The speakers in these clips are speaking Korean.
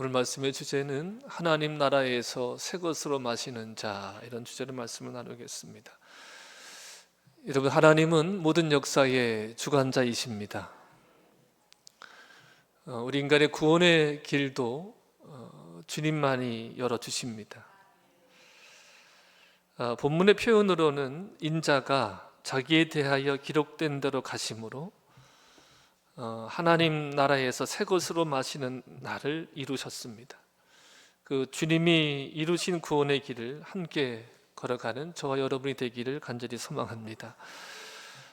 오늘 말씀의 주제는 하나님 나라에서 새 것으로 마시는 자, 이런 주제로 말씀을 나누겠습니다. 여러분, 하나님은 모든 역사의 주관자이십니다. 우리 인간의 구원의 길도 주님만이 열어주십니다. 본문의 표현으로는 인자가 자기에 대하여 기록된 대로 가심으로 하나님 나라에서 새 것으로 마시는 날을 이루셨습니다. 그 주님이 이루신 구원의 길을 함께 걸어가는 저와 여러분이 되기를 간절히 소망합니다.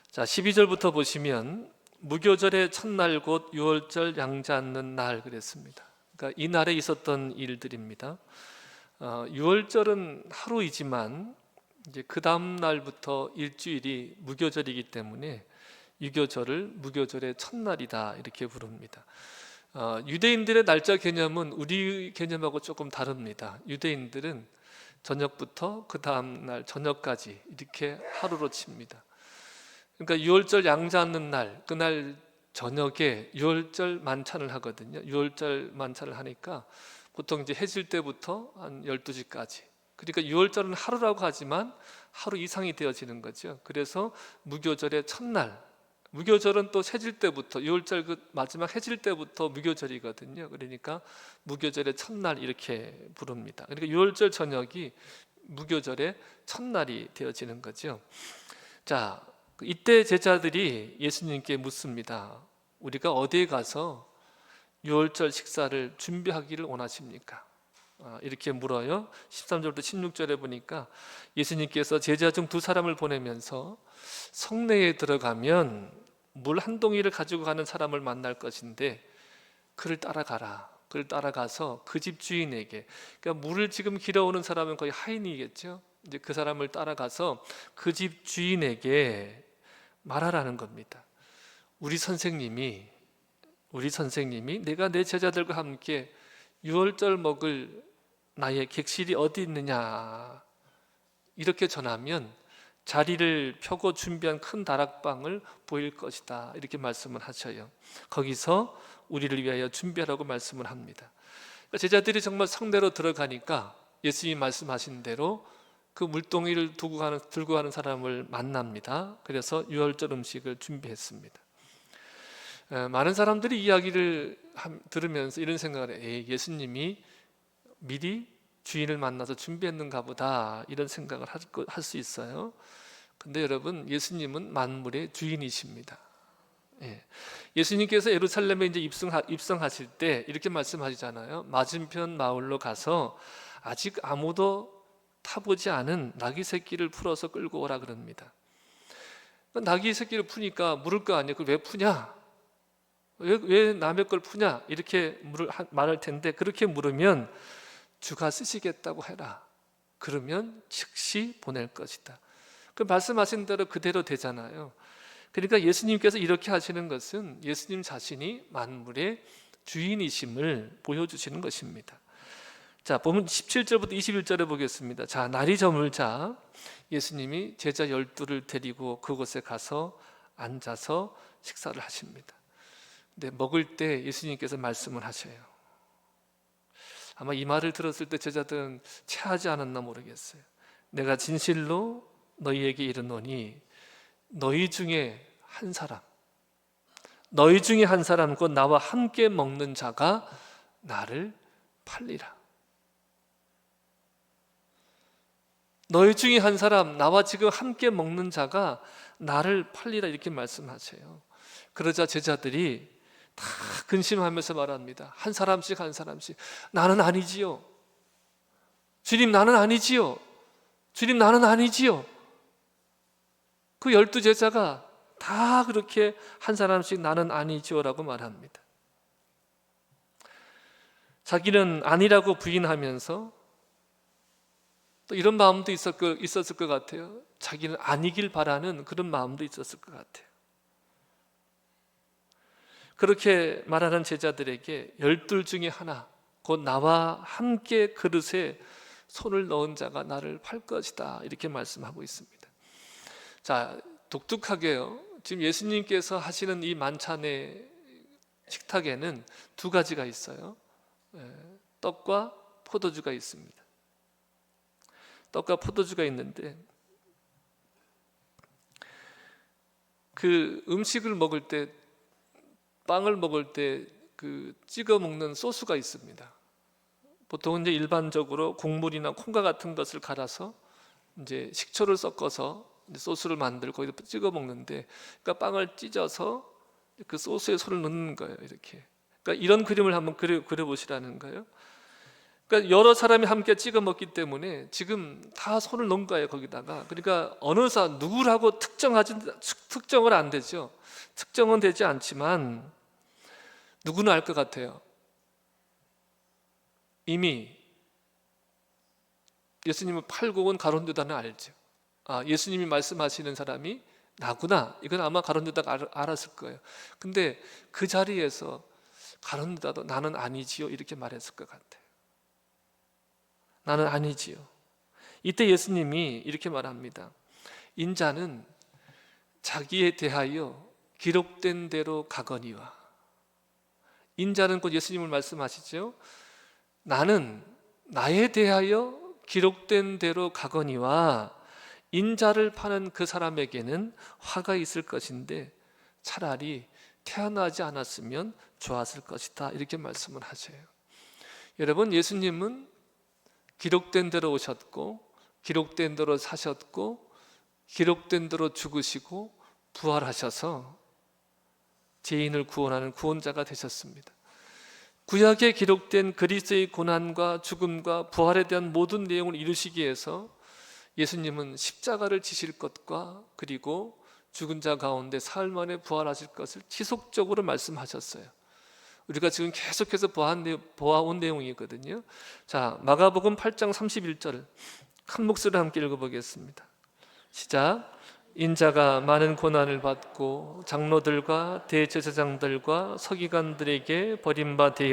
자, 12절부터 보시면 무교절의 첫날 곧 유월절 양자 앉는 날 그랬습니다. 그러니까 이 날에 있었던 일들입니다. 유월절은 하루이지만 이제 그 다음 날부터 일주일이 무교절이기 때문에 유교절을 무교절의 첫날이다 이렇게 부릅니다. 유대인들의 날짜 개념은 우리 개념하고 조금 다릅니다. 유대인들은 저녁부터 그 다음 날 저녁까지 이렇게 하루로 칩니다. 그러니까 유월절 양자 앉는 날, 그날 저녁에 유월절 만찬을 하거든요. 유월절 만찬을 하니까 보통 이제 해질 때부터 한 12시까지. 그러니까 유월절은 하루라고 하지만 하루 이상이 되어지는 거죠. 그래서 무교절의 첫날, 무교절은 또 해질 때부터, 유월절 그 마지막 해질 때부터 무교절이거든요. 그러니까 무교절의 첫날 이렇게 부릅니다. 그러니까 유월절 저녁이 무교절의 첫날이 되어지는 거죠. 자, 이때 제자들이 예수님께 묻습니다. 우리가 어디에 가서 유월절 식사를 준비하기를 원하십니까? 이렇게 물어요. 13절부터 16절에 보니까 예수님께서 제자 중 두 사람을 보내면서 성내에 들어가면 물 한 동이를 가지고 가는 사람을 만날 것인데 그를 따라가라. 그를 따라가서 그 집 주인에게, 그러니까 물을 지금 길어오는 사람은 거의 하인이겠죠. 이제 그 사람을 따라가서 그 집 주인에게 말하라는 겁니다. 우리 선생님이 내가 내 제자들과 함께 유월절 먹을 나의 객실이 어디 있느냐 이렇게 전하면 자리를 펴고 준비한 큰 다락방을 보일 것이다 이렇게 말씀을 하셔요. 거기서 우리를 위하여 준비하라고 말씀을 합니다. 제자들이 정말 성내로 들어가니까 예수님이 말씀하신 대로 그 물동이를 들고 가는 사람을 만납니다. 그래서 유월절 음식을 준비했습니다. 많은 사람들이 이야기를 들으면서 이런 생각을 해요. 예수님이 미리 주인을 만나서 준비했는가 보다 이런 생각을 할 수 있어요. 근데 여러분, 예수님은 만물의 주인이십니다. 예수님께서 예루살렘에 이제 입성하실 때 이렇게 말씀하시잖아요. 맞은편 마을로 가서 아직 아무도 타보지 않은 나귀 새끼를 풀어서 끌고 오라 그럽니다. 나귀 새끼를 푸니까 물을 거 아니에요. 그걸 왜 푸냐? 왜 남의 걸 푸냐? 이렇게 말할 텐데, 그렇게 물으면 주가 쓰시겠다고 해라. 그러면 즉시 보낼 것이다. 그 말씀하신 대로 그대로 되잖아요. 그러니까 예수님께서 이렇게 하시는 것은 예수님 자신이 만물의 주인이심을 보여주시는 것입니다. 자, 보면 17절부터 21절에 보겠습니다. 자, 날이 저물자 예수님이 제자 12를 데리고 그곳에 가서 앉아서 식사를 하십니다. 근데 먹을 때 예수님께서 말씀을 하셔요. 아마 이 말을 들었을 때 제자들은 체하지 않았나 모르겠어요. 내가 진실로 너희에게 이르노니 너희 중에 한 사람 곧 나와 함께 먹는 자가 나를 팔리라. 너희 중에 한 사람, 나와 지금 함께 먹는 자가 나를 팔리라 이렇게 말씀하세요. 그러자 제자들이 다 근심하면서 말합니다. 한 사람씩 나는 아니지요. 주님, 나는 아니지요. 주님, 나는 아니지요. 그 12제자가 다 그렇게 한 사람씩 나는 아니지요라고 말합니다. 자기는 아니라고 부인하면서 또 이런 마음도 있었을 것 같아요. 자기는 아니길 바라는 그런 마음도 있었을 것 같아요. 그렇게 말하는 제자들에게 12 중에 하나, 곧 나와 함께 그릇에 손을 넣은 자가 나를 팔 것이다 이렇게 말씀하고 있습니다. 자, 독특하게요, 지금 예수님께서 하시는 이 만찬의 식탁에는 두 가지가 있어요. 떡과 포도주가 있습니다. 떡과 포도주가 있는데 그 음식을 먹을 때, 빵을 먹을 때 그 찍어 먹는 소스가 있습니다. 보통은 이제 일반적으로 국물이나 콩과 같은 것을 갈아서 이제 식초를 섞어서 이제 소스를 만들고 거기다 찍어 먹는데, 그러니까 빵을 찢어서 그 소스에 손을 넣는 거예요. 이렇게. 그러니까 이런 그림을 한번 그려보시라는 거예요. 그러니까 여러 사람이 함께 찍어 먹기 때문에 지금 다 손을 넣은 거예요, 거기다가. 그러니까 어느 사람 누구라고 특정을 안 되죠. 특정은 되지 않지만 누구는 알 것 같아요. 이미 예수님을 팔고 온 가룟유다는 알죠. 아, 예수님이 말씀하시는 사람이 나구나. 이건 아마 가룟유다가 알았을 거예요. 근데 그 자리에서 가룟유다도 나는 아니지요 이렇게 말했을 것 같아요. 나는 아니지요. 이때 예수님이 이렇게 말합니다. 인자는 자기에 대하여 기록된 대로 가거니와. 인자는 곧 예수님을 말씀하시죠. 나는 나에 대하여 기록된 대로 가거니와 인자를 파는 그 사람에게는 화가 있을 것인데 차라리 태어나지 않았으면 좋았을 것이다 이렇게 말씀을 하세요. 여러분, 예수님은 기록된 대로 오셨고 기록된 대로 사셨고 기록된 대로 죽으시고 부활하셔서 죄인을 구원하는 구원자가 되셨습니다. 구약에 기록된 그리스도의 고난과 죽음과 부활에 대한 모든 내용을 이루시기 위해서 예수님은 십자가를 지실 것과 그리고 죽은 자 가운데 사흘 만에 부활하실 것을 지속적으로 말씀하셨어요. 우리가 지금 계속해서 보아온 내용이거든요. 자, 마가복음 8장 31절 큰 목소리로 함께 읽어보겠습니다. 시작. 인자가 많은 고난을 받고 장로들과 대제사장들과 서기관들에게 버림받아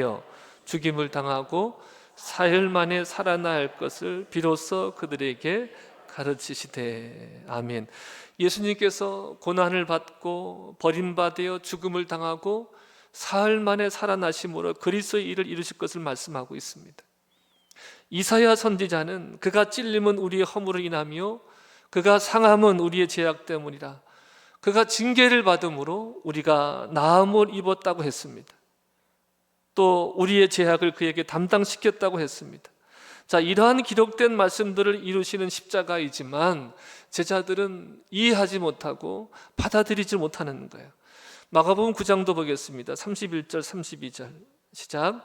죽임을 당하고 사흘 만에 살아나 할 것을 비로소 그들에게 가르치시되. 아멘. 예수님께서 고난을 받고 버림받아 죽음을 당하고 사흘 만에 살아나심으로 그리스도의 일을 이루실 것을 말씀하고 있습니다. 이사야 선지자는 그가 찔림은 우리의 허물을 인하며 그가 상함은 우리의 죄악 때문이라, 그가 징계를 받음으로 우리가 나음을 입었다고 했습니다. 또 우리의 죄악을 그에게 담당시켰다고 했습니다. 자, 이러한 기록된 말씀들을 이루시는 십자가이지만 제자들은 이해하지 못하고 받아들이지 못하는 거예요. 마가복음 9장도 보겠습니다. 31절 32절 시작.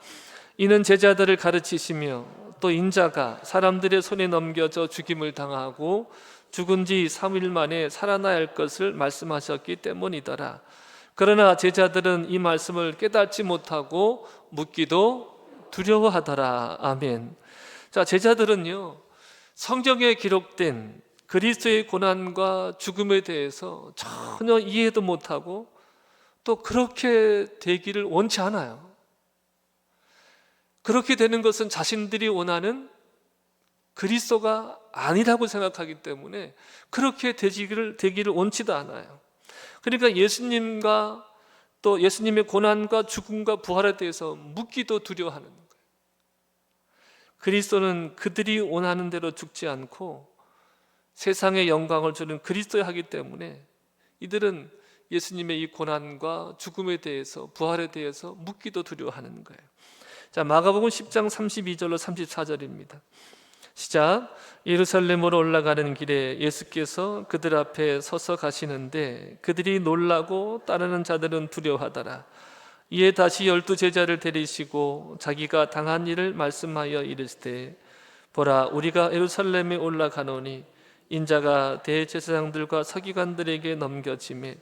이는 제자들을 가르치시며 또 인자가 사람들의 손에 넘겨져 죽임을 당하고 죽은 지 3일 만에 살아나야 할 것을 말씀하셨기 때문이더라. 그러나 제자들은 이 말씀을 깨닫지 못하고 묻기도 두려워하더라. 아멘. 자, 제자들은요, 성경에 기록된 그리스도의 고난과 죽음에 대해서 전혀 이해도 못하고 또 그렇게 되기를 원치 않아요. 그렇게 되는 것은 자신들이 원하는 그리스도가 아니라고 생각하기 때문에 그렇게 되기를 원치도 않아요. 그러니까 예수님과 또 예수님의 고난과 죽음과 부활에 대해서 묻기도 두려워하는 거예요. 그리스도는 그들이 원하는 대로 죽지 않고 세상에 영광을 주는 그리스도야 하기 때문에 이들은 예수님의 이 고난과 죽음에 대해서 부활에 대해서 묻기도 두려워하는 거예요. 자, 마가복음 10장 32절로 34절입니다. 시작. 예루살렘으로 올라가는 길에 예수께서 그들 앞에 서서 가시는데 그들이 놀라고 따르는 자들은 두려워하더라. 이에 다시 12 제자를 데리시고 자기가 당한 일을 말씀하여 이르시되, 보라, 우리가 예루살렘에 올라가노니 인자가 대제사장들과 서기관들에게 넘겨지매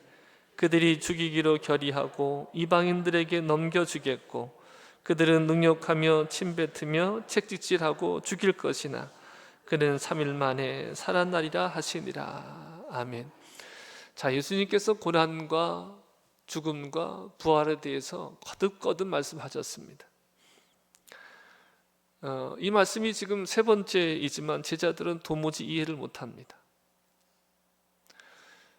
그들이 죽이기로 결의하고 이방인들에게 넘겨주겠고 그들은 능욕하며 침뱉으며 채찍질하고 죽일 것이나 그는 3일 만에 살아나리라 하시니라. 아멘. 자, 예수님께서 고난과 죽음과 부활에 대해서 거듭거듭 말씀하셨습니다. 이 말씀이 지금 세 번째이지만 제자들은 도무지 이해를 못합니다.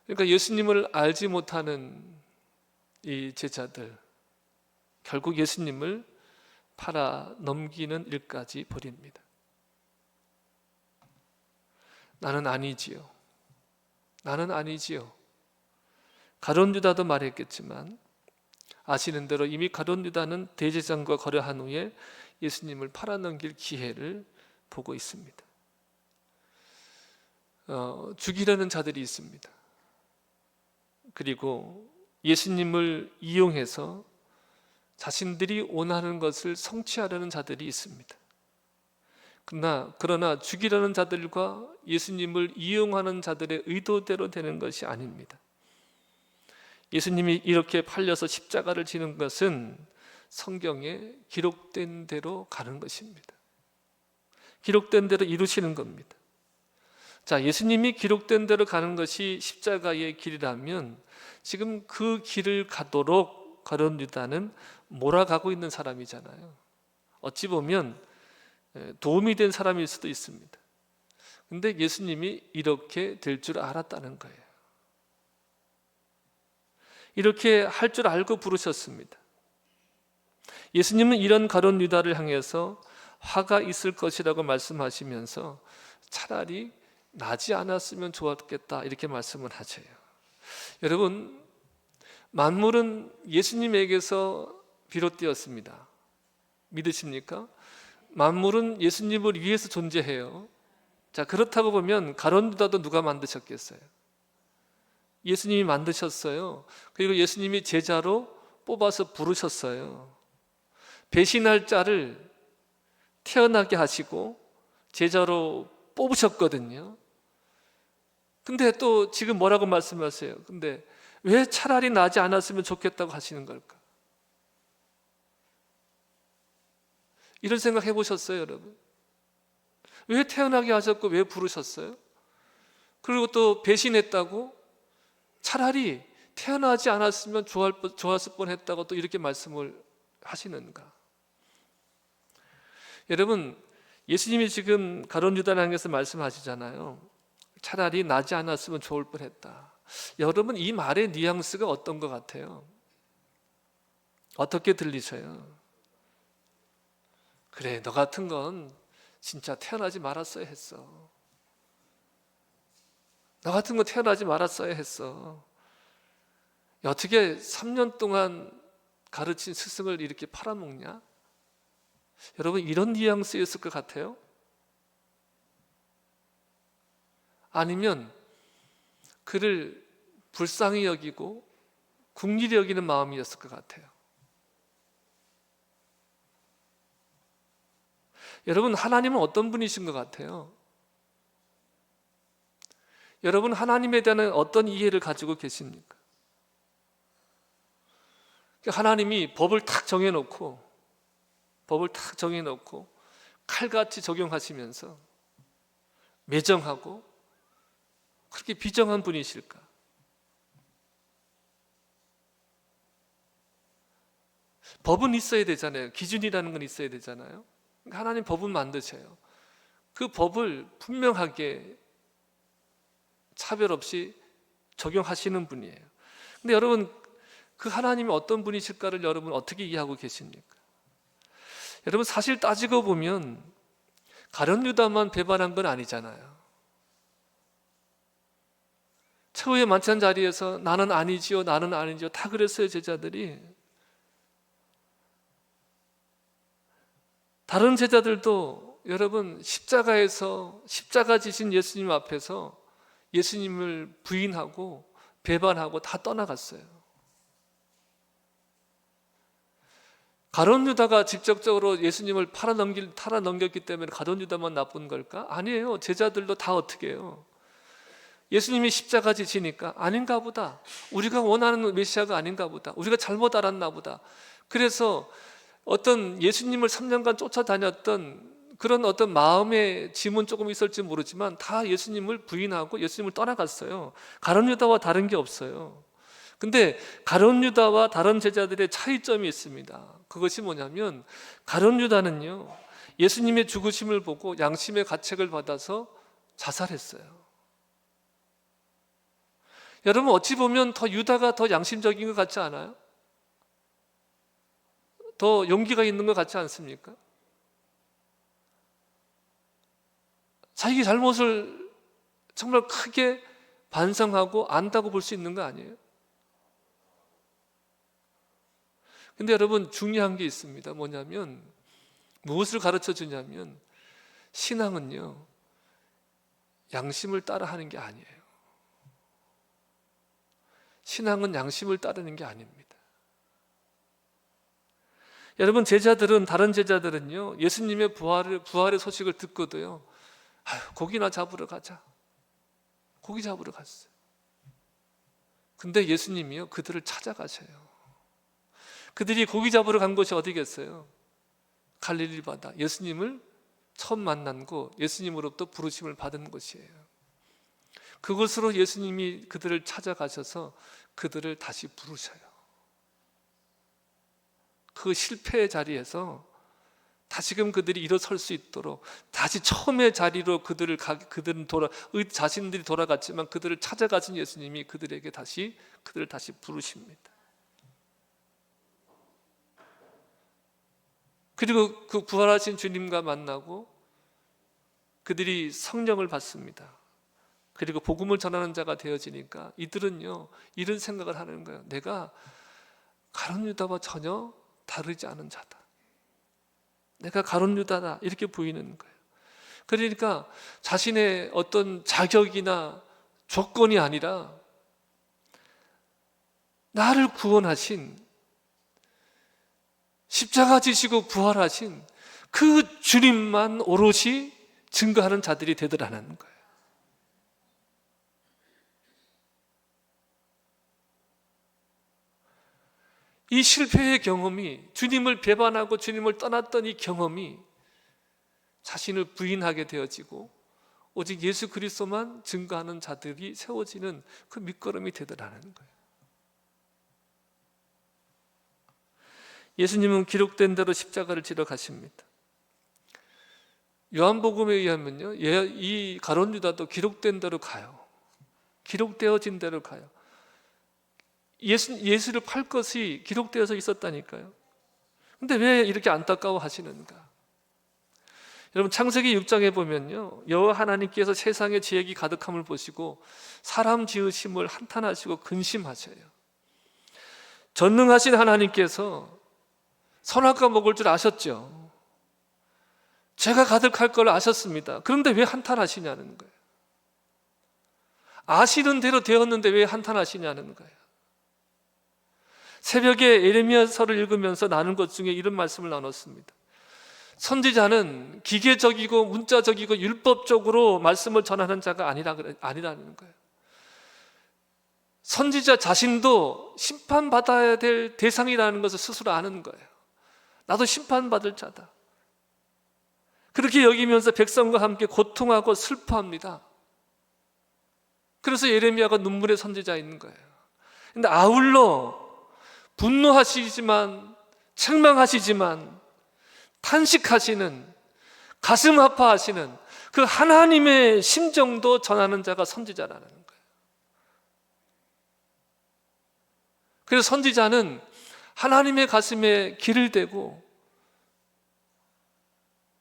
그러니까 예수님을 알지 못하는 이 제자들, 결국 예수님을 팔아 넘기는 일까지 벌입니다. 나는 아니지요. 나는 아니지요. 가룟 유다도 말했겠지만 아시는 대로 이미 가룟 유다는 대제사장과 거래한 후에 예수님을 팔아넘길 기회를 보고 있습니다. 죽이려는 자들이 있습니다. 그리고 예수님을 이용해서 자신들이 원하는 것을 성취하려는 자들이 있습니다. 그러나 죽이려는 자들과 예수님을 이용하는 자들의 의도대로 되는 것이 아닙니다. 예수님이 이렇게 팔려서 십자가를 지는 것은 성경에 기록된 대로 가는 것입니다. 기록된 대로 이루시는 겁니다. 자, 예수님이 기록된 대로 가는 것이 십자가의 길이라면 지금 그 길을 가도록 가룟 유다는 몰아가고 있는 사람이잖아요. 어찌 보면 도움이 된 사람일 수도 있습니다. 근데 예수님이 이렇게 될 줄 알았다는 거예요. 이렇게 할 줄 알고 부르셨습니다. 예수님은 이런 가룟 유다를 향해서 화가 있을 것이라고 말씀하시면서 차라리 나지 않았으면 좋았겠다 이렇게 말씀을 하세요. 여러분, 만물은 예수님에게서 비롯되었습니다. 믿으십니까? 만물은 예수님을 위해서 존재해요. 자, 그렇다고 보면 가룟 유다도 누가 만드셨겠어요? 예수님이 만드셨어요. 그리고 예수님이 제자로 뽑아서 부르셨어요. 배신할 자를 태어나게 하시고 제자로 뽑으셨거든요. 근데 또 지금 뭐라고 말씀하세요? 근데 왜 차라리 나지 않았으면 좋겠다고 하시는 걸까? 이런 생각 해보셨어요, 여러분? 왜 태어나게 하셨고 왜 부르셨어요? 그리고 또 배신했다고 차라리 태어나지 않았으면 좋았을 뻔했다고 또 이렇게 말씀을 하시는가? 여러분, 예수님이 지금 가룟 유다를 향해서 말씀하시잖아요. 차라리 나지 않았으면 좋을 뻔했다. 여러분, 이 말의 뉘앙스가 어떤 것 같아요? 어떻게 들리셔요? 그래, 너 같은 건 진짜 태어나지 말았어야 했어. 너 같은 건 태어나지 말았어야 했어. 어떻게 3년 동안 가르친 스승을 이렇게 팔아먹냐? 여러분, 이런 뉘앙스였을 것 같아요? 아니면 그를 불쌍히 여기고 긍휼히 여기는 마음이었을 것 같아요. 여러분, 하나님은 어떤 분이신 것 같아요? 여러분, 하나님에 대한 어떤 이해를 가지고 계십니까? 하나님이 법을 탁 정해놓고 칼같이 적용하시면서 매정하고 그렇게 비정한 분이실까? 법은 있어야 되잖아요. 기준이라는 건 있어야 되잖아요. 하나님 법은 만드셔요. 그 법을 분명하게 차별 없이 적용하시는 분이에요. 근데 여러분, 그 하나님이 어떤 분이실까를 여러분 어떻게 이해하고 계십니까? 여러분, 사실 따지고 보면 가룟 유다만 배반한 건 아니잖아요. 최후의 만찬 자리에서 나는 아니지요 다 그랬어요, 제자들이. 다른 제자들도 여러분 십자가에서 십자가 지신 예수님 앞에서 예수님을 부인하고 배반하고 다 떠나갔어요. 가룟 유다가 직접적으로 예수님을 팔아 넘겼기 때문에 가룟 유다만 나쁜 걸까? 아니에요. 제자들도 다 어떻게 해요? 예수님이 십자가 지시니까 아닌가 보다. 우리가 원하는 메시아가 아닌가 보다. 우리가 잘못 알았나 보다. 그래서 어떤 예수님을 3년간 쫓아다녔던 그런 어떤 마음의 짐은 조금 있을지 모르지만 다 예수님을 부인하고 예수님을 떠나갔어요. 가룟 유다와 다른 게 없어요. 근데 가룟 유다와 다른 제자들의 차이점이 있습니다. 그것이 뭐냐면 가룟 유다는요, 예수님의 죽으심을 보고 양심의 가책을 받아서 자살했어요. 여러분, 어찌 보면 더 유다가 더 양심적인 것 같지 않아요? 더 용기가 있는 것 같지 않습니까? 자기 잘못을 정말 크게 반성하고 안다고 볼 수 있는 거 아니에요? 근데 여러분, 중요한 게 있습니다. 뭐냐면, 무엇을 가르쳐 주냐면, 신앙은요, 양심을 따라 하는 게 아니에요. 신앙은 양심을 따르는 게 아닙니다. 여러분, 다른 제자들은요, 예수님의 부활의 소식을 듣고도요, 고기나 잡으러 가자. 고기 잡으러 갔어요. 근데 예수님이요, 그들을 찾아가셔요. 그들이 고기 잡으러 간 곳이 어디겠어요? 갈릴리 바다. 예수님을 처음 만난 곳, 예수님으로부터 부르심을 받은 곳이에요. 그곳으로 예수님이 그들을 찾아가셔서 그들을 다시 부르셔요. 그 실패의 자리에서 다시금 그들이 일어설 수 있도록 다시 처음의 자리로 자신들이 돌아갔지만 그들을 찾아가신 예수님이 그들을 다시 부르십니다. 그리고 그 부활하신 주님과 만나고 그들이 성령을 받습니다. 그리고 복음을 전하는 자가 되어지니까 이들은요, 이런 생각을 하는 거예요. 내가 가룟 유다와 전혀 다르지 않은 자다. 내가 가룟 유다다, 이렇게 보이는 거예요. 그러니까 자신의 어떤 자격이나 조건이 아니라 나를 구원하신, 십자가 지시고 부활하신 그 주님만 오롯이 증거하는 자들이 되더라는 거예요. 이 실패의 경험이, 주님을 배반하고 주님을 떠났던 이 경험이 자신을 부인하게 되어지고 오직 예수 그리스도만 증거하는 자들이 세워지는 그 밑거름이 되더라는 거예요. 예수님은 기록된 대로 십자가를 지러 가십니다. 요한복음에 의하면요, 이 가룟 유다도 기록된 대로 가요. 기록되어진 대로 가요. 예수를 팔 것이 기록되어서 있었다니까요. 근데 왜 이렇게 안타까워 하시는가? 여러분, 창세기 6장에 보면요, 여호와 하나님께서 세상의 죄악이 가득함을 보시고 사람 지으심을 한탄하시고 근심하셔요. 전능하신 하나님께서 선악과 먹을 줄 아셨죠. 죄가 가득할 걸 아셨습니다. 그런데 왜 한탄하시냐는 거예요. 아시는 대로 되었는데 왜 한탄하시냐는 거예요. 새벽에 예레미야서를 읽으면서 나눈 것 중에 이런 말씀을 나눴습니다. 선지자는 기계적이고 문자적이고 율법적으로 말씀을 전하는 자가 아니라는 거예요. 선지자 자신도 심판받아야 될 대상이라는 것을 스스로 아는 거예요. 나도 심판받을 자다. 그렇게 여기면서 백성과 함께 고통하고 슬퍼합니다. 그래서 예레미야가 눈물의 선지자인 거예요. 근데 아울러 분노하시지만, 책망하시지만, 탄식하시는, 가슴 아파하시는 그 하나님의 심정도 전하는 자가 선지자라는 거예요. 그래서 선지자는 하나님의 가슴에 귀를 대고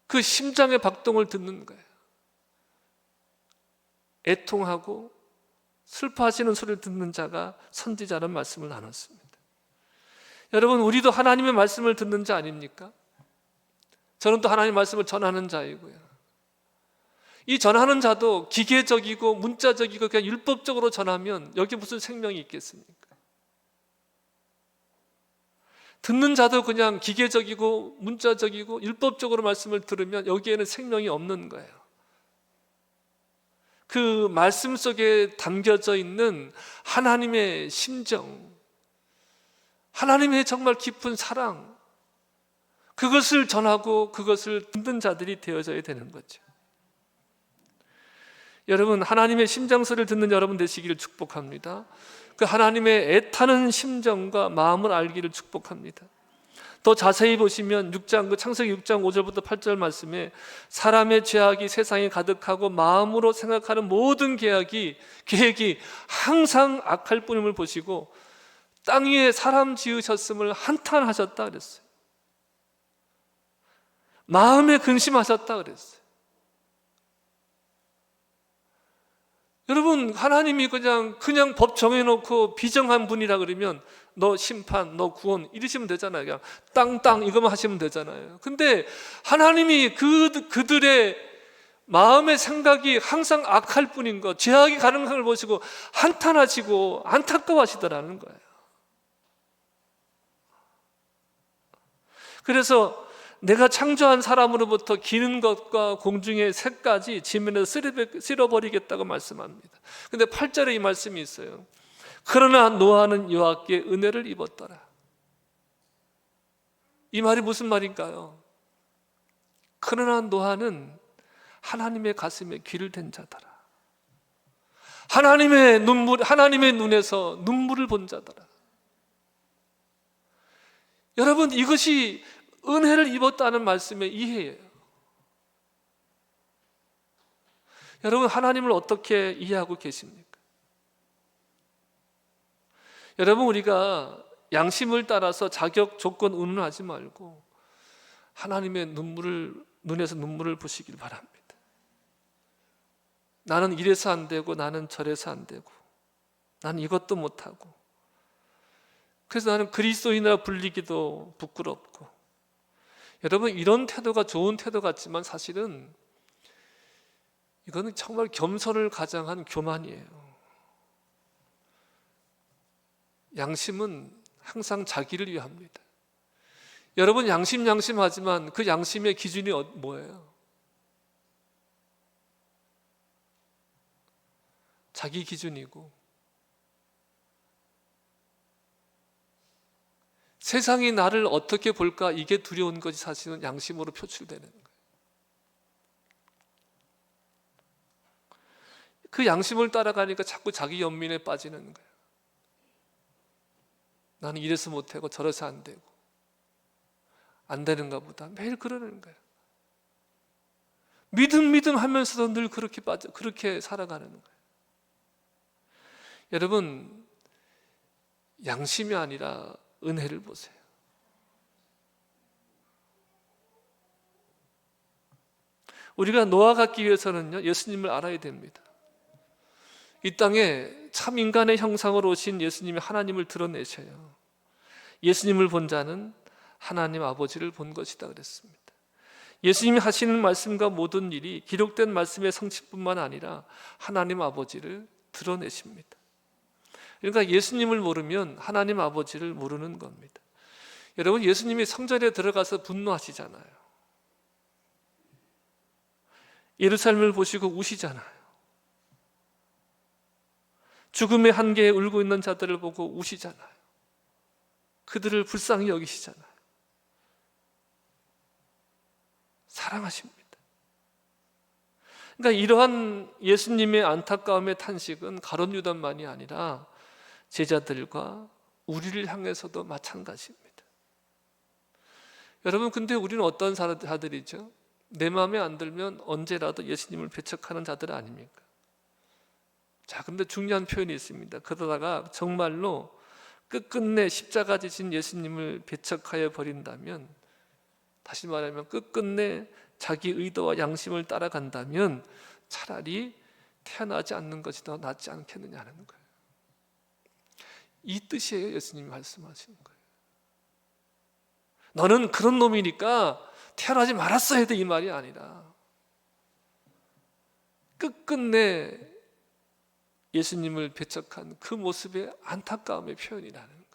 그 심장의 박동을 듣는 거예요. 애통하고 슬퍼하시는 소리를 듣는 자가 선지자라는 말씀을 나눴습니다. 여러분, 우리도 하나님의 말씀을 듣는 자 아닙니까? 저는 또 하나님의 말씀을 전하는 자이고요. 이 전하는 자도 기계적이고 문자적이고 그냥 율법적으로 전하면 여기 무슨 생명이 있겠습니까? 듣는 자도 그냥 기계적이고 문자적이고 율법적으로 말씀을 들으면 여기에는 생명이 없는 거예요. 그 말씀 속에 담겨져 있는 하나님의 심정, 하나님의 정말 깊은 사랑, 그것을 전하고 그것을 듣는 자들이 되어져야 되는 거죠. 여러분, 하나님의 심장소리를 듣는 여러분 되시기를 축복합니다. 그 하나님의 애타는 심정과 마음을 알기를 축복합니다. 더 자세히 보시면 창세기 6장 5절부터 8절 말씀에 사람의 죄악이 세상에 가득하고 마음으로 생각하는 모든 계획이 항상 악할 뿐임을 보시고 땅 위에 사람 지으셨음을 한탄하셨다 그랬어요. 마음에 근심하셨다 그랬어요. 여러분, 하나님이 그냥 법 정해놓고 비정한 분이라 그러면 너 심판, 너 구원 이러시면 되잖아요. 그냥 땅땅 이거만 하시면 되잖아요. 근데 하나님이 그들의 마음의 생각이 항상 악할 뿐인 것, 죄악이 가능한 걸 보시고 한탄하시고 안타까워하시더라는 거예요. 그래서 내가 창조한 사람으로부터 기는 것과 공중의 새까지 지면에서 쓸어버리겠다고 말씀합니다. 근데 8절에 이 말씀이 있어요. 그러나 노아는 여호와께 은혜를 입었더라. 이 말이 무슨 말인가요? 그러나 노아는 하나님의 가슴에 귀를 댄 자더라. 하나님의 눈에서 눈물을 본 자더라. 여러분, 이것이 은혜를 입었다는 말씀의 이해예요. 여러분, 하나님을 어떻게 이해하고 계십니까? 여러분, 우리가 양심을 따라서 자격, 조건, 운운하지 말고 하나님의 눈에서 눈물을 보시길 바랍니다. 나는 이래서 안 되고 나는 저래서 안 되고 나는 이것도 못하고 그래서 나는 그리스도인이라 불리기도 부끄럽고. 여러분, 이런 태도가 좋은 태도 같지만 사실은 이거는 정말 겸손을 가장한 교만이에요. 양심은 항상 자기를 위합니다. 여러분, 양심하지만 그 양심의 기준이 뭐예요? 자기 기준이고 세상이 나를 어떻게 볼까 이게 두려운 것이 사실은 양심으로 표출되는 거예요. 그 양심을 따라가니까 자꾸 자기 연민에 빠지는 거예요. 나는 이래서 못하고 저래서 안 되고 안 되는가 보다 매일 그러는 거예요. 믿음 하면서도 늘 그렇게 살아가는 거예요. 여러분, 양심이 아니라 은혜를 보세요. 우리가 노아 같기 위해서는요, 예수님을 알아야 됩니다. 이 땅에 참 인간의 형상으로 오신 예수님이 하나님을 드러내셔요. 예수님을 본 자는 하나님 아버지를 본 것이다 그랬습니다. 예수님이 하시는 말씀과 모든 일이 기록된 말씀의 성취뿐만 아니라 하나님 아버지를 드러내십니다. 그러니까 예수님을 모르면 하나님 아버지를 모르는 겁니다. 여러분, 예수님이 성전에 들어가서 분노하시잖아요. 예루살렘을 보시고 우시잖아요. 죽음의 한계에 울고 있는 자들을 보고 우시잖아요. 그들을 불쌍히 여기시잖아요. 사랑하십니다. 그러니까 이러한 예수님의 안타까움의 탄식은 가룟 유다만이 아니라 제자들과 우리를 향해서도 마찬가지입니다. 여러분, 근데 우리는 어떤 자들이죠? 내 마음에 안 들면 언제라도 예수님을 배척하는 자들 아닙니까? 자, 근데 중요한 표현이 있습니다. 그러다가 정말로 끝끝내 십자가 지신 예수님을 배척하여 버린다면, 다시 말하면 끝끝내 자기 의도와 양심을 따라간다면 차라리 태어나지 않는 것이 더 낫지 않겠느냐는 거예요. 이 뜻이에요. 예수님이 말씀하시는 거예요. 너는 그런 놈이니까 태어나지 말았어야 돼, 이 말이 아니라 끝끝내 예수님을 배척한 그 모습의 안타까움의 표현이라는 거예요.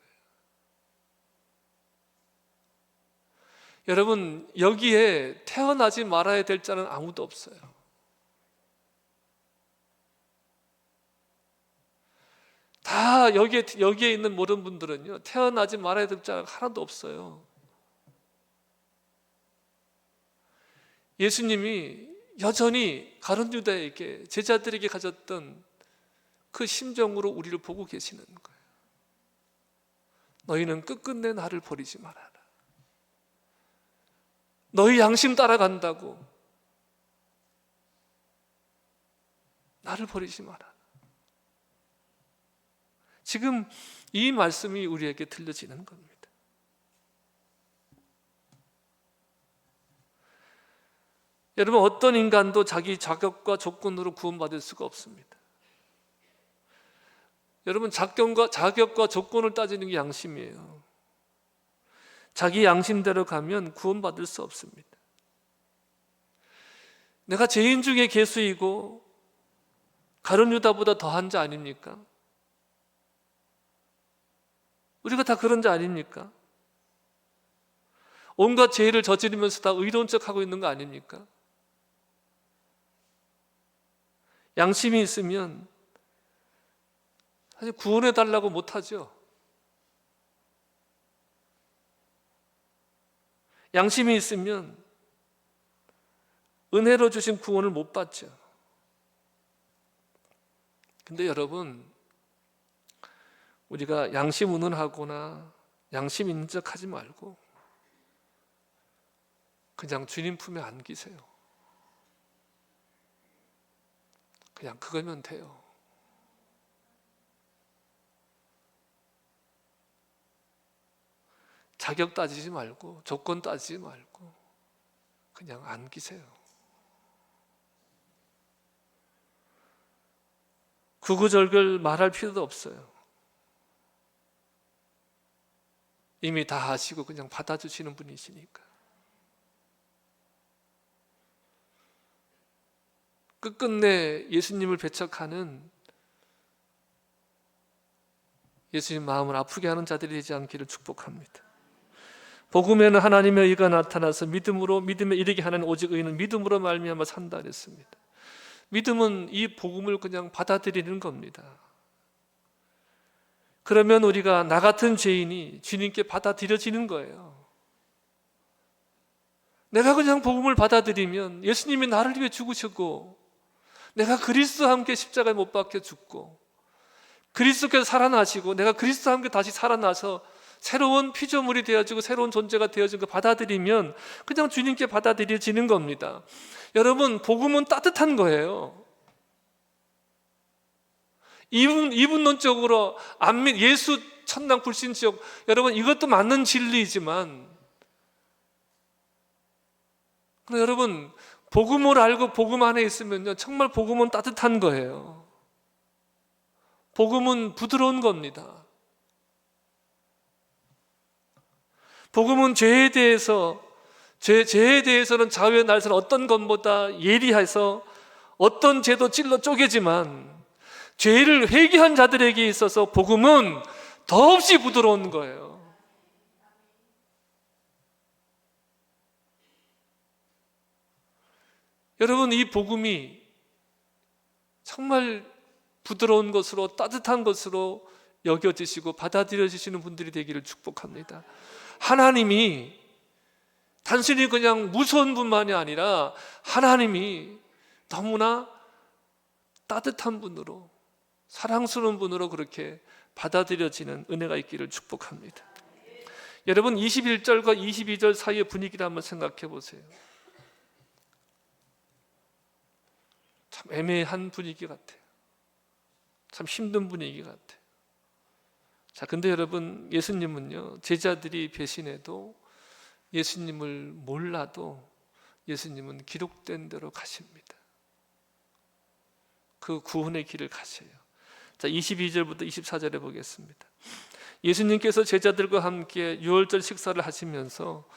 여러분, 여기에 태어나지 말아야 될 자는 아무도 없어요. 다 여기에 있는 모든 분들은요, 태어나지 말아야 될 자가 하나도 없어요. 예수님이 여전히 가룟 유다에게, 제자들에게 가졌던 그 심정으로 우리를 보고 계시는 거예요. 너희는 끝끝내 나를 버리지 말아라. 너희 양심 따라간다고 나를 버리지 마라. 지금 이 말씀이 우리에게 들려지는 겁니다. 여러분, 어떤 인간도 자기 자격과 조건으로 구원받을 수가 없습니다. 여러분, 자격과 조건을 따지는 게 양심이에요. 자기 양심대로 가면 구원받을 수 없습니다. 내가 죄인 중에 괴수이고 가룟 유다보다 더한 자 아닙니까? 우리가 다 그런 자 아닙니까? 온갖 죄를 저지르면서 다 의로운 척하고 있는 거 아닙니까? 양심이 있으면 사실 구원해 달라고 못하죠. 양심이 있으면 은혜로 주신 구원을 못 받죠. 근데 여러분, 우리가 양심 운운하거나 양심 있는 척 하지 말고 그냥 주님 품에 안기세요. 그냥 그거면 돼요. 자격 따지지 말고 조건 따지지 말고 그냥 안기세요. 구구절절 말할 필요도 없어요. 이미 다 아시고 그냥 받아주시는 분이시니까. 끝끝내 예수님을 배척하는, 예수님 마음을 아프게 하는 자들이 되지 않기를 축복합니다. 복음에는 하나님의 의가 나타나서 믿음에 이르게 하는 오직 의는 믿음으로 말미암아 산다 그랬습니다. 믿음은 이 복음을 그냥 받아들이는 겁니다. 그러면 우리가 나 같은 죄인이 주님께 받아들여지는 거예요. 내가 그냥 복음을 받아들이면 예수님이 나를 위해 죽으셨고 내가 그리스도와 함께 십자가에 못 박혀 죽고 그리스도께서 살아나시고 내가 그리스도와 함께 다시 살아나서 새로운 피조물이 되어지고 새로운 존재가 되어진 거 받아들이면 그냥 주님께 받아들여지는 겁니다. 여러분, 복음은 따뜻한 거예요. 이분론적으로 예수 천당 불신지옥, 여러분 이것도 맞는 진리이지만 여러분, 복음을 알고 복음 안에 있으면요 정말 복음은 따뜻한 거예요. 복음은 부드러운 겁니다. 복음은 죄에 대해서는 좌우의 날선 어떤 것보다 예리해서 어떤 죄도 찔러 쪼개지만 죄를 회개한 자들에게 있어서 복음은 더없이 부드러운 거예요. 여러분, 이 복음이 정말 부드러운 것으로 따뜻한 것으로 여겨지시고 받아들여지시는 분들이 되기를 축복합니다. 하나님이 단순히 그냥 무서운 분만이 아니라 하나님이 너무나 따뜻한 분으로 사랑스러운 분으로 그렇게 받아들여지는 은혜가 있기를 축복합니다. 여러분, 21절과 22절 사이의 분위기를 한번 생각해 보세요. 참 애매한 분위기 같아요. 참 힘든 분위기 같아요. 자, 근데 여러분, 예수님은요 제자들이 배신해도 예수님을 몰라도 예수님은 기록된 대로 가십니다. 그 구원의 길을 가세요. 자, 22절부터 24절에 보겠습니다. 예수님께서 제자들과 함께 유월절 식사를 하시면서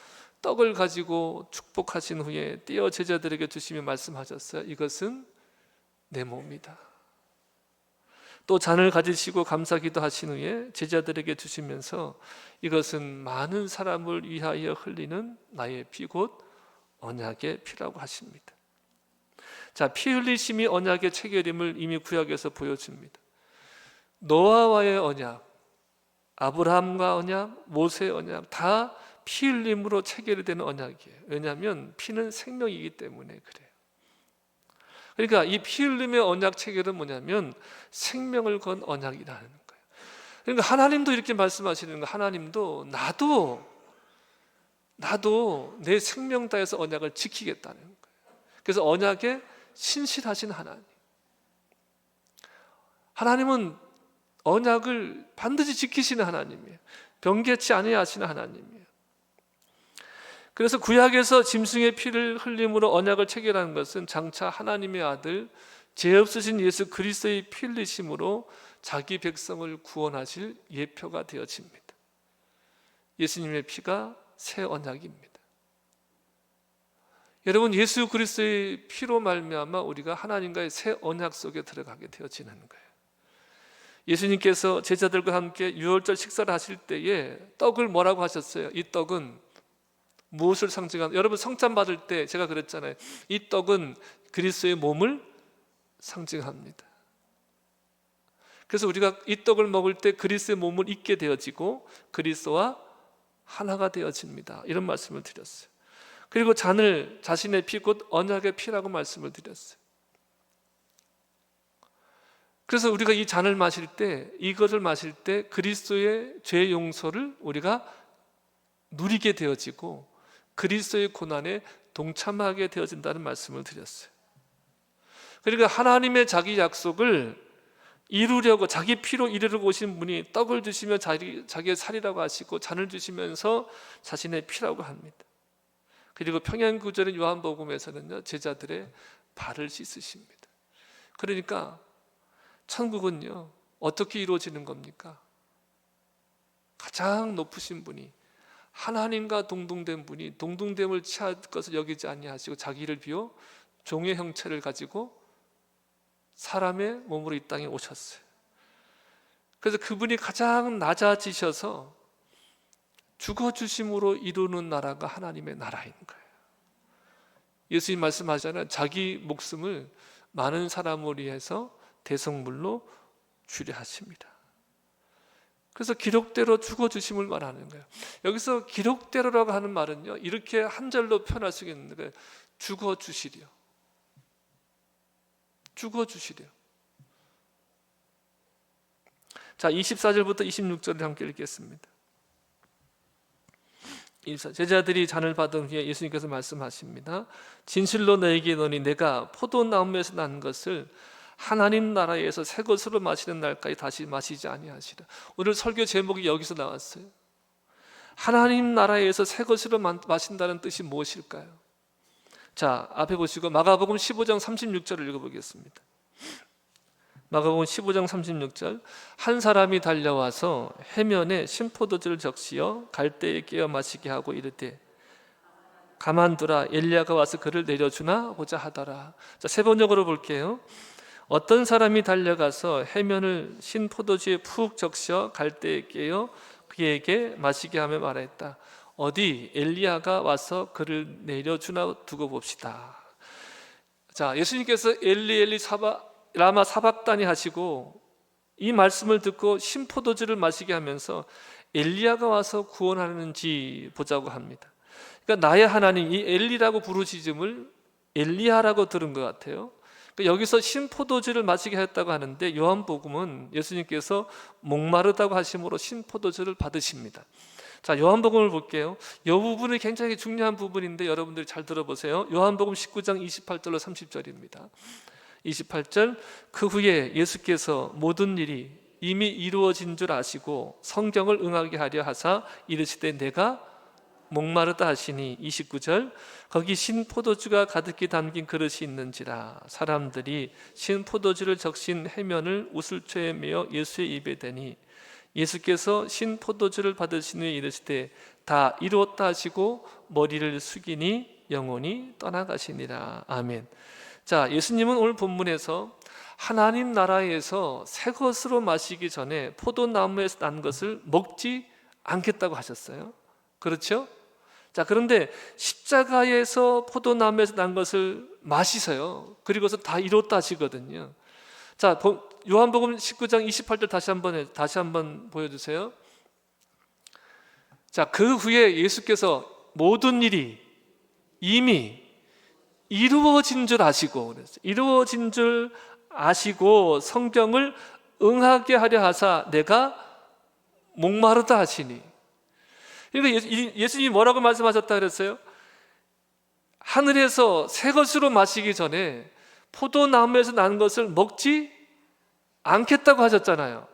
떡을 가지고 축복하신 후에 떼어 제자들에게 주시며 말씀하셨어요. 이것은 내 몸이다. 또 잔을 가지시고 감사기도 하신 후에 제자들에게 주시면서 이것은 많은 사람을 위하여 흘리는 나의 피 곧 언약의 피라고 하십니다. 자, 피 흘리심이 언약의 체결임을 이미 구약에서 보여줍니다. 노아와의 언약, 아브라함과 언약, 모세의 언약 다 피 흘림으로 체결이 되는 언약이에요. 왜냐하면 피는 생명이기 때문에 그래요. 그러니까 이 피 흘림의 언약 체결은 뭐냐면 생명을 건 언약이라는 거예요. 그러니까 하나님도 이렇게 말씀하시는 거예요. 하나님도 나도 내 생명 다해서 언약을 지키겠다는 거예요. 그래서 언약에 신실하신 하나님은 언약을 반드시 지키시는 하나님이에요. 변개치 아니하시는 하나님이에요. 그래서 구약에서 짐승의 피를 흘림으로 언약을 체결하는 것은 장차 하나님의 아들 죄 없으신 예수 그리스도의 피 흘리심으로 자기 백성을 구원하실 예표가 되어집니다. 예수님의 피가 새 언약입니다. 여러분, 예수 그리스도의 피로 말미암아 우리가 하나님과의 새 언약 속에 들어가게 되어지는 거예요. 예수님께서 제자들과 함께 유월절 식사를 하실 때에 떡을 뭐라고 하셨어요? 이 떡은 무엇을 상징하는? 여러분, 성찬 받을 때 제가 그랬잖아요. 이 떡은 그리스도의 몸을 상징합니다. 그래서 우리가 이 떡을 먹을 때 그리스도의 몸을 입게 되어지고 그리스도와 하나가 되어집니다. 이런 말씀을 드렸어요. 그리고 잔을 자신의 피, 곧 언약의 피라고 말씀을 드렸어요. 그래서 우리가 이 잔을 마실 때, 이것을 마실 때 그리스도의 죄 용서를 우리가 누리게 되어지고 그리스도의 고난에 동참하게 되어진다는 말씀을 드렸어요. 그러니까 하나님의 자기 약속을 이루려고, 자기 피로 이루려고 오신 분이 떡을 주시며 자기의 살이라고 하시고 잔을 주시면서 자신의 피라고 합니다. 그리고 평양구절의 요한복음에서는요, 제자들의 발을 씻으십니다. 그러니까 천국은요, 어떻게 이루어지는 겁니까? 가장 높으신 분이, 하나님과 동등된 분이 동등됨을 취할 것을 여기지 아니하시고 자기를 비워 종의 형체를 가지고 사람의 몸으로 이 땅에 오셨어요. 그래서 그분이 가장 낮아지셔서 죽어주심으로 이루는 나라가 하나님의 나라인 거예요. 예수님 말씀하잖아요. 자기 목숨을 많은 사람을 위해서 대성물로 주려 하십니다. 그래서 기록대로 죽어주심을 말하는 거예요. 여기서 기록대로라고 하는 말은요, 이렇게 한 절로 표현할 수 있는 거예요. 죽어주시려. 죽어주시려. 자, 24절부터 26절을 함께 읽겠습니다. 제자들이 잔을 받은 후에 예수님께서 말씀하십니다. 진실로 너에게 이르노니 내가 포도나무에서 난 것을 하나님 나라에서 새 것으로 마시는 날까지 다시 마시지 아니하시라. 오늘 설교 제목이 여기서 나왔어요. 하나님 나라에서 새 것으로 마신다는 뜻이 무엇일까요? 자, 앞에 보시고 마가복음 15장 36절을 읽어보겠습니다. 마가복음 15장 36절. 한 사람이 달려와서 해면에 신포도주를 적시어 갈대에 깨어 마시게 하고 이르되 가만두라, 엘리야가 와서 그를 내려주나 보자 하더라. 자, 세 번역으로 볼게요. 어떤 사람이 달려가서 해면을 신포도주에 푹 적셔 갈대에 깨어 그에게 마시게 하며 말했다. 어디 엘리야가 와서 그를 내려주나 두고 봅시다. 자, 예수님께서 엘리 엘리 라마 사박다니 하시고 이 말씀을 듣고 신포도주를 마시게 하면서 엘리야가 와서 구원하는지 보자고 합니다. 그러니까 나의 하나님, 이 엘리라고 부르짖음을 엘리야라고 들은 것 같아요. 그러니까 여기서 신포도주를 마시게 했다고 하는데 요한복음은 예수님께서 목마르다고 하심으로 신포도주를 받으십니다. 자, 요한복음을 볼게요. 이 부분이 굉장히 중요한 부분인데 여러분들이 잘 들어보세요. 요한복음 19장 28절로 30절입니다. 28절. 그 후에 예수께서 모든 일이 이미 이루어진 줄 아시고 성경을 응하게 하려 하사 이르시되 내가 목마르다 하시니. 29절. 거기 신포도주가 가득히 담긴 그릇이 있는지라 사람들이 신포도주를 적신 해면을 우슬초에 메어 예수의 입에 대니 예수께서 신포도주를 받으신 후에 이르시되 다 이루었다 하시고 머리를 숙이니 영혼이 떠나가시니라. 아멘. 자, 예수님은 오늘 본문에서 하나님 나라에서 새 것으로 마시기 전에 포도나무에서 난 것을 먹지 않겠다고 하셨어요. 그렇죠? 자, 그런데 십자가에서 포도나무에서 난 것을 마시세요. 그리고서 다 이뤘다 하시거든요. 자, 요한복음 19장 28절 다시 한번 보여주세요. 자, 그 후에 예수께서 모든 일이 이미 이루어진 줄 아시고, 이루어진 줄 아시고 성경을 응하게 하려 하사 내가 목마르다 하시니. 그러니까 예수님이 뭐라고 말씀하셨다 그랬어요? 하늘에서 새 것으로 마시기 전에 포도나무에서 난 것을 먹지 않겠다고 하셨잖아요.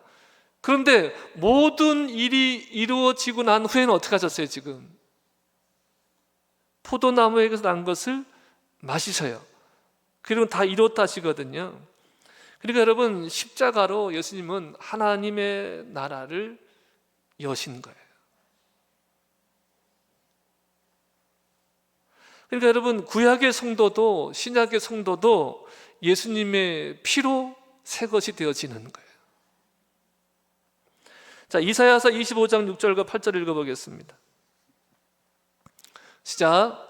그런데 모든 일이 이루어지고 난 후에는 어떻게 하셨어요? 지금 포도나무에서 난 것을 마시셔요. 그리고 다 이뤘다 하시거든요. 그러니까 여러분, 십자가로 예수님은 하나님의 나라를 여신 거예요. 그러니까 여러분, 구약의 성도도 신약의 성도도 예수님의 피로 새 것이 되어지는 거예요. 자, 이사야서 25장 6절과 8절 읽어보겠습니다. 시작.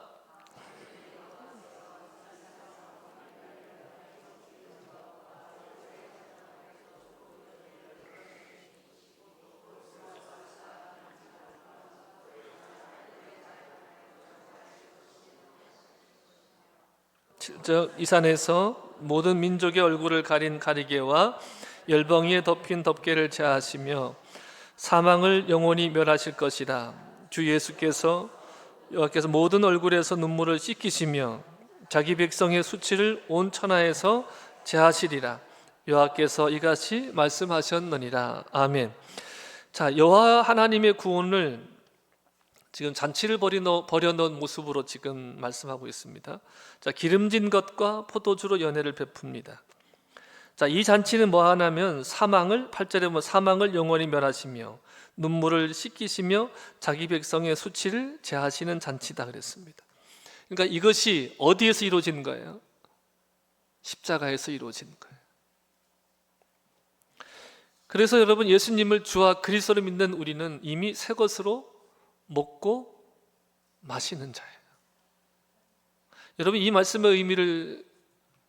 이 산에서 모든 민족의 얼굴을 가린 가리개와 열벙이에 덮인 덮개를 제하시며 사망을 영원히 멸하실 것이라. 주 여호와께서 모든 얼굴에서 눈물을 씻기시며 자기 백성의 수치를 온 천하에서 제하시리라. 여호와께서 이같이 말씀하셨느니라. 아멘. 자, 여호와 하나님의 구원을 지금 잔치를 벌여놓은 모습으로 지금 말씀하고 있습니다. 자, 기름진 것과 포도주로 연회를 베풉니다. 자, 이 잔치는 뭐 하냐면 8절에 보면 사망을 영원히 멸하시며 눈물을 씻기시며 자기 백성의 수치를 제하시는 잔치다 그랬습니다. 그러니까 이것이 어디에서 이루어진 거예요? 십자가에서 이루어진 거예요. 그래서 여러분, 예수님을 주와 그리스도를 믿는 우리는 이미 새 것으로 먹고 마시는 자예요. 여러분, 이 말씀의 의미를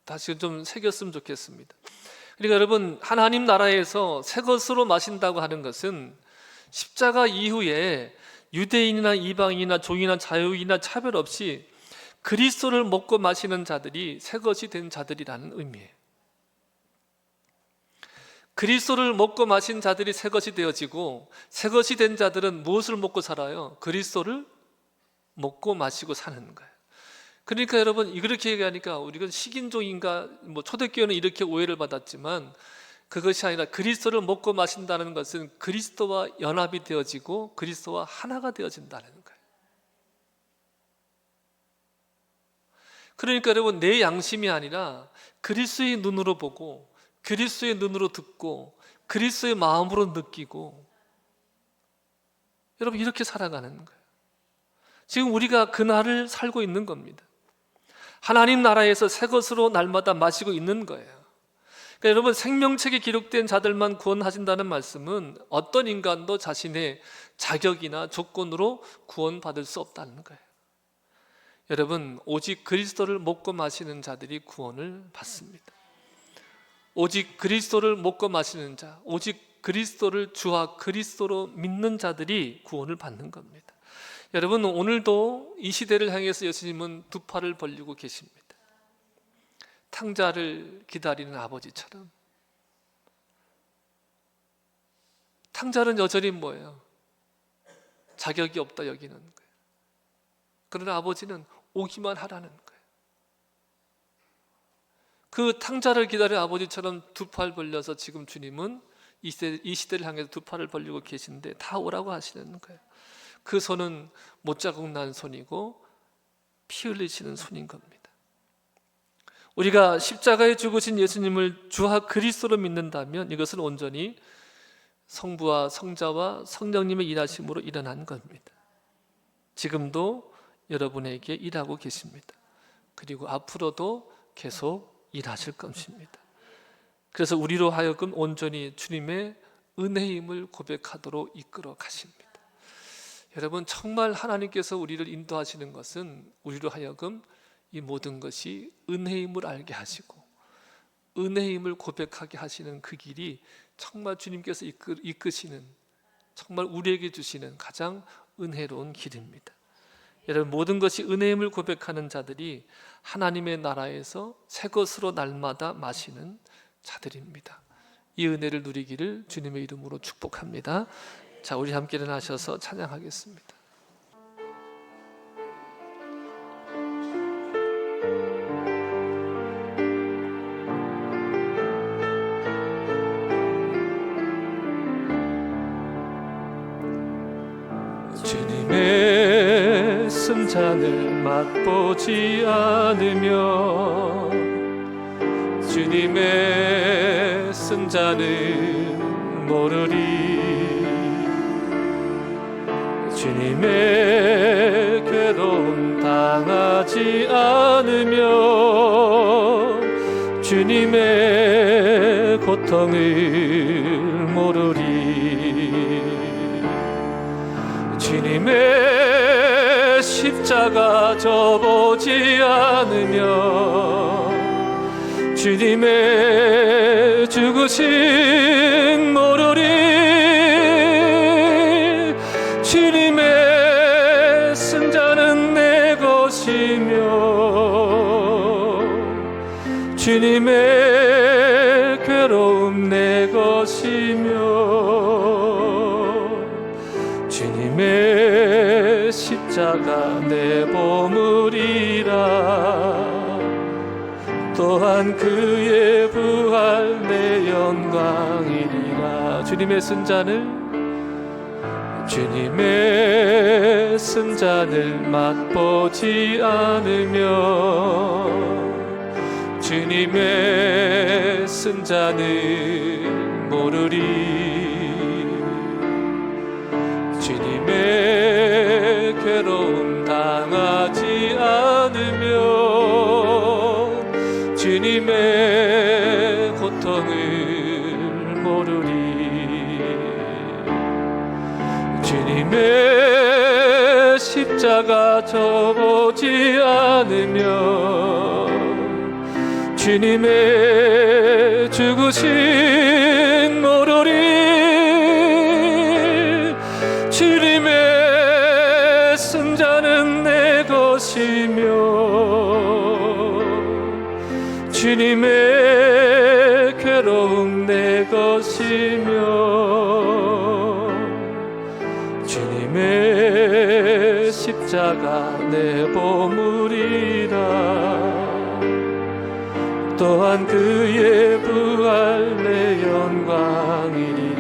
다시 좀 새겼으면 좋겠습니다. 그러니까 여러분, 하나님 나라에서 새 것으로 마신다고 하는 것은 십자가 이후에 유대인이나 이방인이나 종이나 자유인이나 차별 없이 그리스도를 먹고 마시는 자들이 새 것이 된 자들이라는 의미예요. 그리스도를 먹고 마신 자들이 새 것이 되어지고, 새 것이 된 자들은 무엇을 먹고 살아요? 그리스도를 먹고 마시고 사는 거예요. 그러니까 여러분, 이렇게 얘기하니까 우리가 식인종인가, 초대교회는 이렇게 오해를 받았지만 그것이 아니라 그리스도를 먹고 마신다는 것은 그리스도와 연합이 되어지고 그리스도와 하나가 되어진다는 거예요. 그러니까 여러분, 내 양심이 아니라 그리스도의 눈으로 보고 그리스도의 눈으로 듣고 그리스도의 마음으로 느끼고, 여러분, 이렇게 살아가는 거예요. 지금 우리가 그 날을 살고 있는 겁니다. 하나님 나라에서 새 것으로 날마다 마시고 있는 거예요. 그러니까 여러분, 생명책에 기록된 자들만 구원하신다는 말씀은 어떤 인간도 자신의 자격이나 조건으로 구원받을 수 없다는 거예요. 여러분, 오직 그리스도를 먹고 마시는 자들이 구원을 받습니다. 오직 그리스도를 먹고 마시는 자, 오직 그리스도를 주와 그리스도로 믿는 자들이 구원을 받는 겁니다. 여러분, 오늘도 이 시대를 향해서 예수님은 두 팔을 벌리고 계십니다. 탕자를 기다리는 아버지처럼. 탕자는 여전히 뭐예요? 자격이 없다 여기는 거예요. 그러나 아버지는 오기만 하라는 거예요. 그 탕자를 기다리는 아버지처럼 두 팔 벌려서 지금 주님은 이 시대를 향해서 두 팔을 벌리고 계신데 다 오라고 하시는 거예요. 그 손은 못자국 난 손이고 피 흘리시는 손인 겁니다. 우리가 십자가에 죽으신 예수님을 주와 그리스도로 믿는다면 이것은 온전히 성부와 성자와 성령님의 일하심으로 일어난 겁니다. 지금도 여러분에게 일하고 계십니다. 그리고 앞으로도 계속 일하실 것입니다. 그래서 우리로 하여금 온전히 주님의 은혜임을 고백하도록 이끌어 가십니다. 여러분, 정말 하나님께서 우리를 인도하시는 것은 우리로 하여금 이 모든 것이 은혜임을 알게 하시고 은혜임을 고백하게 하시는 그 길이 정말 주님께서 이끄시는, 정말 우리에게 주시는 가장 은혜로운 길입니다. 여러분, 모든 것이 은혜임을 고백하는 자들이 하나님의 나라에서 새 것으로 날마다 마시는 자들입니다. 이 은혜를 누리기를 주님의 이름으로 축복합니다. 자, 우리 함께 일어나셔서 찬양하겠습니다. 주님의 승잔을 맛보지 않으면 주님의 승잔을 모르리. 주님의 괴로움 당하지 않으면 주님의 고통을 모르리. 주님의 십자가 져보지 않으면 주님의 죽으심 모르리. 주님의 승자는 내 것이며 주님의 괴로움 내 것이며 주님의 십자가 내 보물이라. 또한 그의 부활 내 영광이리라. 주님의 승잔을 맛보지 않으면 주님의 승잔을 모르리. 주님의 괴로움 당하지 않으면 주님의 고통을 모르리. 주님의 십자가 져보지 않으면 주님의 죽으심 모르리. 주님의 승자는 내 것이며 주님의 괴로움 내 것이며 주님의 십자가 내 보물이라. 또한 그의 부활 내 영광이리.